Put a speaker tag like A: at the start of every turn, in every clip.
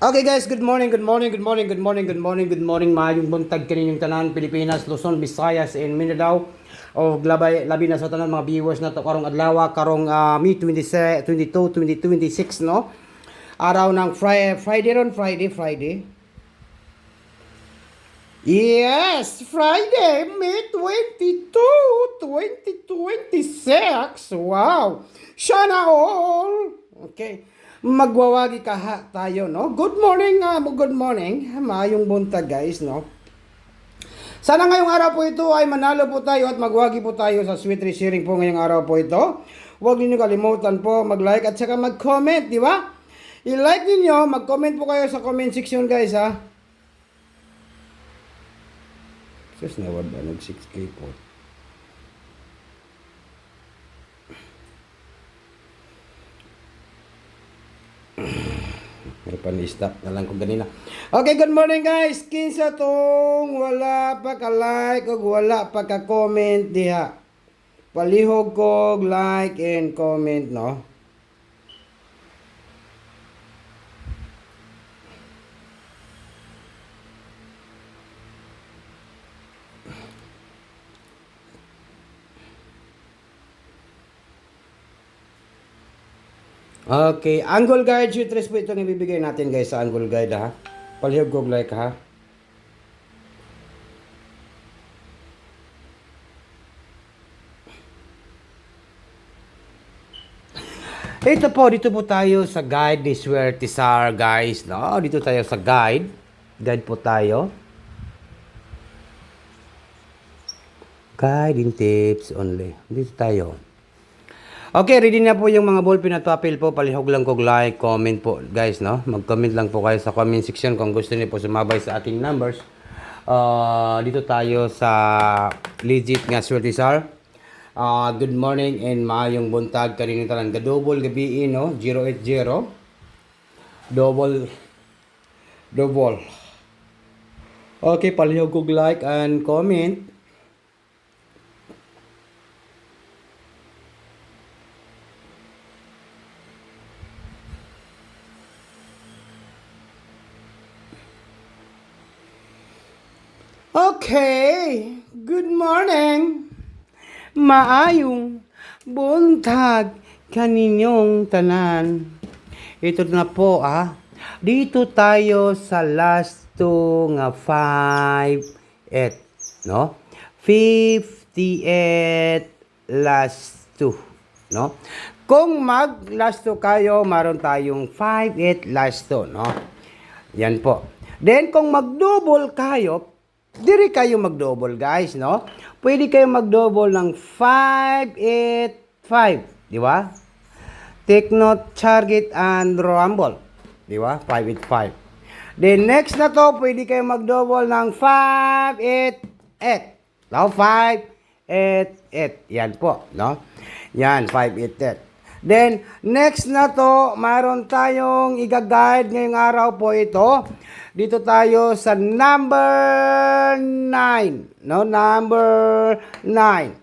A: Okay guys, good morning, good morning, good morning, good morning, good morning, good morning. Maayong buntag kaninyong tanan, Pilipinas, Luzon, Visayas, and Mindanao. O labi na sa tanan mga viewers na to karong adlaw, karong May 22, 2026, no? Araw ng Friday. Yes, Friday, May 22, 2026. Wow! Sana all! Okay. Magwawagi kaha tayo, no? Good morning, good morning. Maayong buntag, guys, no? Sana ngayong araw po ito ay manalo po tayo at magwagi po tayo sa sweet sharing po ngayong araw po ito. Huwag niyo kalimutan po mag-like at saka mag-comment, di ba? I-like niyo, mag-comment po kayo sa comment section, guys, ha? Just nawad ba nag 6K po. May pan-stop na lang ko ganina. Okay, good morning guys. Kinsa tong wala pa ka-like o wala pa ka-comment diha. Palihog ko like and comment, no? Okay, angle guide, shoot po itong ibibigay natin guys sa angle guide, ha. Palihog ko like, ha. Ito po, dito po tayo sa guide ni Swertisar, guys, no? Dito tayo sa guide. Guide po tayo. Guiding tips only. Dito tayo. Okay, ready na po yung mga ballpen at papel po. Palihog lang ko like, comment po, guys, no? Mag-comment lang po kayo sa comment section kung gusto niyo po sumabay sa ating numbers. Dito tayo sa legit nga Swertisar. Good morning and maayong buntag kanino tanan gadouble gabi, no? 080 double. Okay, palihog ko like and comment. Okay, good morning. Maayong buntag kaninyong tanan. Ito na po, dito tayo sa last two nga 58, no? 58 last two, no? Kung mag last two kayo, maron tayong 58 last two, no? Yan po. Then kung mag-double kayo, diri kayo mag-double, guys, no? Pwede kayo mag-double ng 585, di ba? Take note, target and rumble, di ba? 585. Then next na to, pwede kayo mag-double ng 588. No? 588. Yan po, no? Yan, 588. Then next na to, mayroon tayong i-guide ngayong araw po ito. Dito tayo sa number 9. No? Number 9.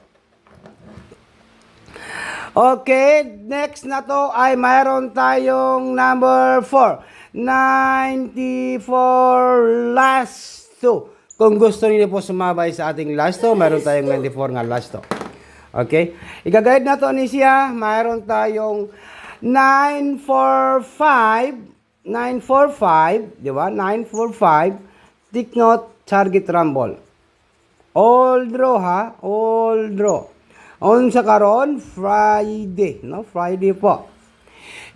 A: Okay, next na to ay mayroon tayong number 4. 94 last 2. Kung gusto niyo po sumabay sa ating last 2, mayroon tayong 94 nga last 2. Okay? I-guide na to ni siya. Mayroon tayong 945, di ba? 945, take note, target rumble. All draw, ha? All draw. On sa karon, Friday, no? Friday po.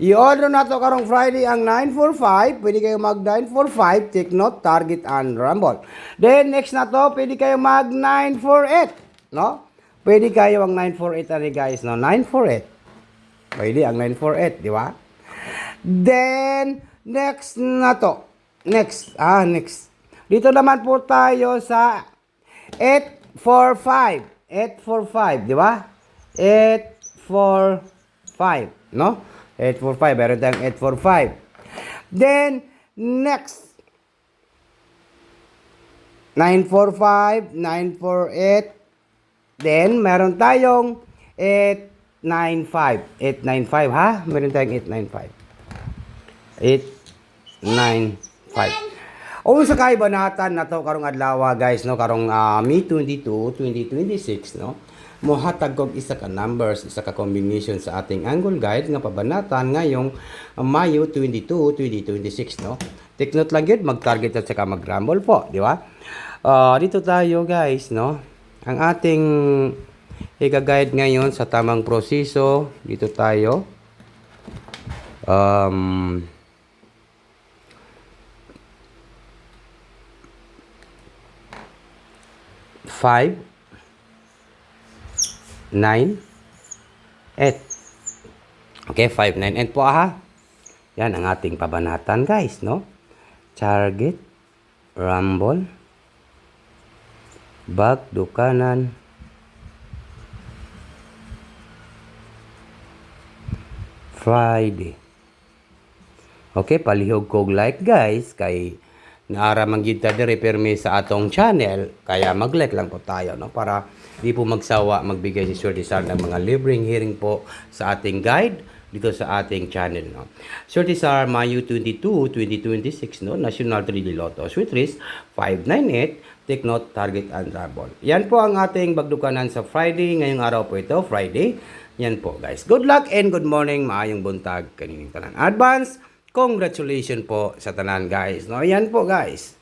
A: I-order na to karong Friday ang 945. Pwede kayo mag 945, take note, target and rumble. Then, next na to, pwede kayo mag 948, no? Pwede kayo ang 948 ani guys, no? 948. Pwede ang 948, di ba? Then, next na to. Next. Dito naman po tayo sa 845. 845, di ba? 845, no? 845, meron tayong 845. Then, next. 945, 948. Then, meron tayong 895. 895, ha? Meron tayong 895. O sa kaibanatan na to karong adlaw guys no karong May 22, 2026 no. Mohatag kog isa ka numbers, isa ka combination sa ating Angle Guide nga pabanatan ngayong Mayo 22, 2026 no. Take note lang yun, mag-target at saka mag-rumble po, di ba? Dito tayo guys no. Ang ating i-guide ngayon sa tamang proseso, dito tayo. 5, 9, 8. Okay, 5, 9, 8 po ha. Yan ang ating pabanatan guys, no? Target, rumble, back, dukanan, Friday. Okay, palihog kog like guys kay naara man gyud ta diri permi sa atong channel kaya mag-like lang po tayo no para di po magsawa magbigay si Sir Tizar ng mga libreng hearing po sa ating guide dito sa ating channel no. Sir Tizar Mayo 22, 2026 no, National 3D Lotto Sweet Risk 598, take note, target and rumble. Yan po ang ating bagdukanan sa Friday, ngayong araw po ito, Friday. Yan po guys. Good luck and good morning, maayong buntag kanining tanan. Advance congratulations po sa tanan guys. No, yan po guys.